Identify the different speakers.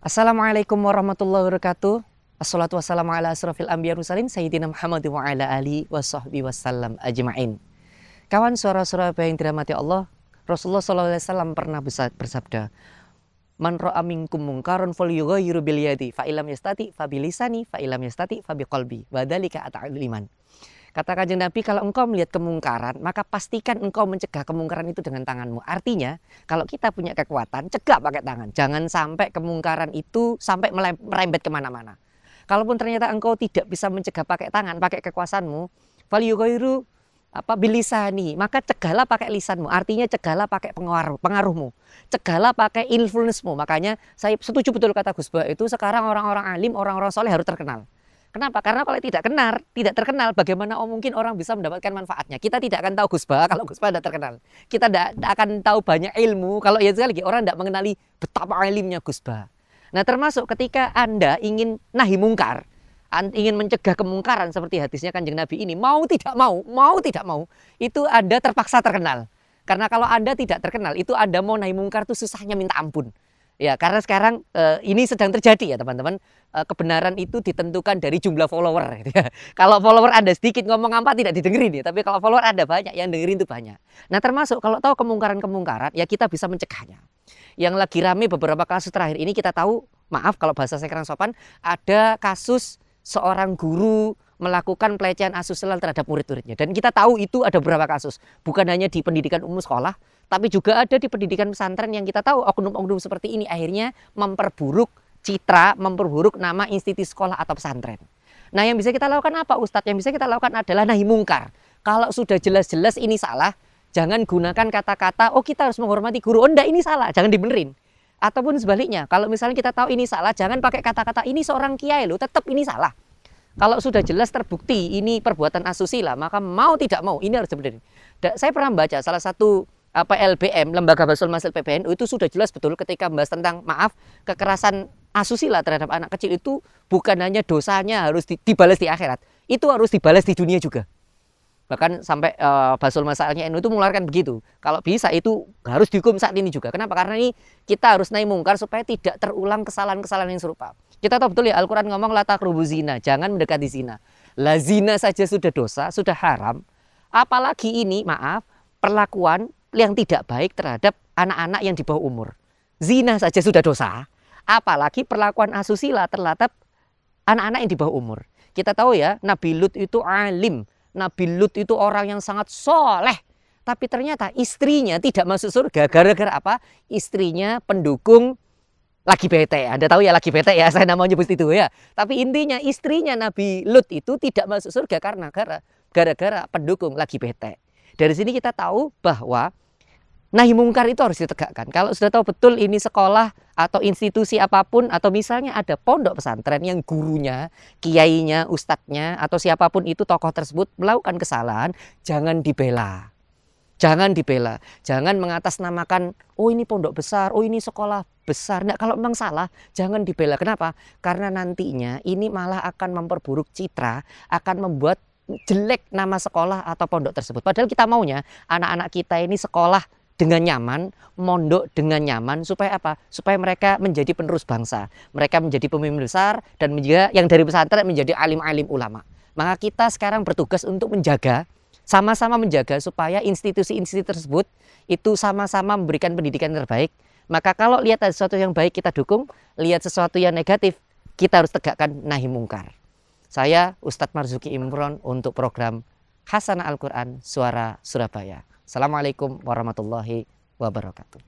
Speaker 1: Assalamualaikum warahmatullahi wabarakatuh. Assalatu wassalamu ala asrafil anbiya mursalin sayyidina Muhammad wa ala alihi wa sahbihi wasallam ajma'in. Kawan suara-suara yang dirahmati Allah, Rasulullah SAW pernah bersabda, "Man ra'a minkum munkaran falyughayyiru bil yadi, fa illam yastati fa bilisani, fa illam yastati fa biqalbi, wa dzalika at'alul iman." Kata Kanjeng Nabi, kalau engkau melihat kemungkaran, maka pastikan engkau mencegah kemungkaran itu dengan tanganmu. Artinya, kalau kita punya kekuatan, cegah pakai tangan. Jangan sampai kemungkaran itu sampai merembet kemana-mana. Kalaupun ternyata engkau tidak bisa mencegah pakai tangan, pakai kekuasaanmu, falyughayyiru bilisani, maka cegahlah pakai lisanmu. Artinya cegahlah pakai pengaruhmu. Cegahlah pakai influence-mu. Makanya saya setuju betul kata Gus Bah, itu sekarang orang-orang alim, orang-orang soleh harus terkenal. Kenapa? Karena kalau tidak terkenal, bagaimana mungkin orang bisa mendapatkan manfaatnya? Kita tidak akan tahu Gus Bah kalau Gus Bah tidak terkenal. Kita tidak akan tahu banyak ilmu kalau ya sekali lagi orang tidak mengenali betapa alimnya Gus Bah. Nah, termasuk ketika Anda ingin nahi mungkar, ingin mencegah kemungkaran seperti hadisnya Kanjeng Nabi ini, mau tidak mau, itu Anda terpaksa terkenal. Karena kalau Anda tidak terkenal, itu Anda mau nahi mungkar itu susahnya minta ampun. Ya, karena sekarang ini sedang terjadi ya teman-teman. Kebenaran itu ditentukan dari jumlah follower. Ya. Kalau follower Anda sedikit ngomong apa tidak didengerin ya, tapi kalau follower Anda banyak, yang dengerin itu banyak. Nah, termasuk kalau tahu kemungkaran-kemungkaran, ya kita bisa mencegahnya. Yang lagi rame beberapa kasus terakhir ini kita tahu, maaf kalau bahasa saya kurang sopan, ada kasus seorang guru melakukan pelecehan asusila terhadap murid-muridnya. Dan kita tahu itu ada beberapa kasus, bukan hanya di pendidikan umum sekolah, tapi juga ada di pendidikan pesantren yang kita tahu oknum-oknum seperti ini akhirnya memperburuk citra, memperburuk nama institusi sekolah atau pesantren. Nah, yang bisa kita lakukan apa Ustadz? Yang bisa kita lakukan adalah nahi mungkar. Kalau sudah jelas-jelas ini salah, jangan gunakan kata-kata, oh kita harus menghormati guru. Oh enggak, ini salah, jangan dibenerin. Ataupun sebaliknya, kalau misalnya kita tahu ini salah, jangan pakai kata-kata ini seorang kiai loh, tetap ini salah. Kalau sudah jelas terbukti ini perbuatan asusila, maka mau tidak mau ini harus dibenerin. Saya pernah baca salah satu LBM, Lembaga Basul Masil PBNU, itu sudah jelas betul ketika membahas tentang kekerasan asusila terhadap anak kecil itu bukan hanya dosanya harus dibalas di akhirat, itu harus dibalas di dunia juga. Bahkan sampai Basul Masalnya NU itu mengeluarkan begitu. Kalau bisa itu harus dihukum saat ini juga. Kenapa? Karena ini kita harus nahi mungkar supaya tidak terulang kesalahan-kesalahan yang serupa. Kita tahu betul ya, Al-Quran ngomong la taqrubu zina, jangan mendekati zina. Lah zina saja sudah dosa, sudah haram. Apalagi ini, maaf, perlakuan yang tidak baik terhadap anak-anak yang di bawah umur. Zina saja sudah dosa, apalagi perlakuan asusila terhadap anak-anak yang di bawah umur. Kita tahu ya, Nabi Lut itu alim. Nabi Lut itu orang yang sangat soleh. Tapi ternyata istrinya tidak masuk surga. Gara-gara apa? Istrinya pendukung lagi bete. Anda tahu ya lagi bete ya, saya namanya nyebut itu ya. Tapi intinya istrinya Nabi Lut itu tidak masuk surga karena gara-gara pendukung lagi bete. Dari sini kita tahu bahwa nahi mungkar itu harus ditegakkan. Kalau sudah tahu betul ini sekolah atau institusi apapun, atau misalnya ada pondok pesantren yang gurunya, kiainya, ustadznya, atau siapapun itu tokoh tersebut melakukan kesalahan, jangan dibela. Jangan dibela. Jangan mengatasnamakan, oh ini pondok besar, oh ini sekolah besar. Nah, kalau memang salah, jangan dibela. Kenapa? Karena nantinya ini malah akan memperburuk citra, akan membuat jelek nama sekolah atau pondok tersebut. Padahal kita maunya anak-anak kita ini sekolah dengan nyaman, mondok dengan nyaman, supaya apa? Supaya mereka menjadi penerus bangsa, mereka menjadi pemimpin besar, dan juga yang dari pesantren menjadi alim-alim ulama. Maka kita sekarang bertugas untuk menjaga, sama-sama menjaga supaya institusi-institusi tersebut itu sama-sama memberikan pendidikan terbaik. Maka kalau lihat ada sesuatu yang baik kita dukung, lihat sesuatu yang negatif kita harus tegakkan nahi mungkar. Saya Ustadz Marzuki Imron untuk program Hasanah Al-Quran Suara Surabaya. Assalamualaikum warahmatullahi wabarakatuh.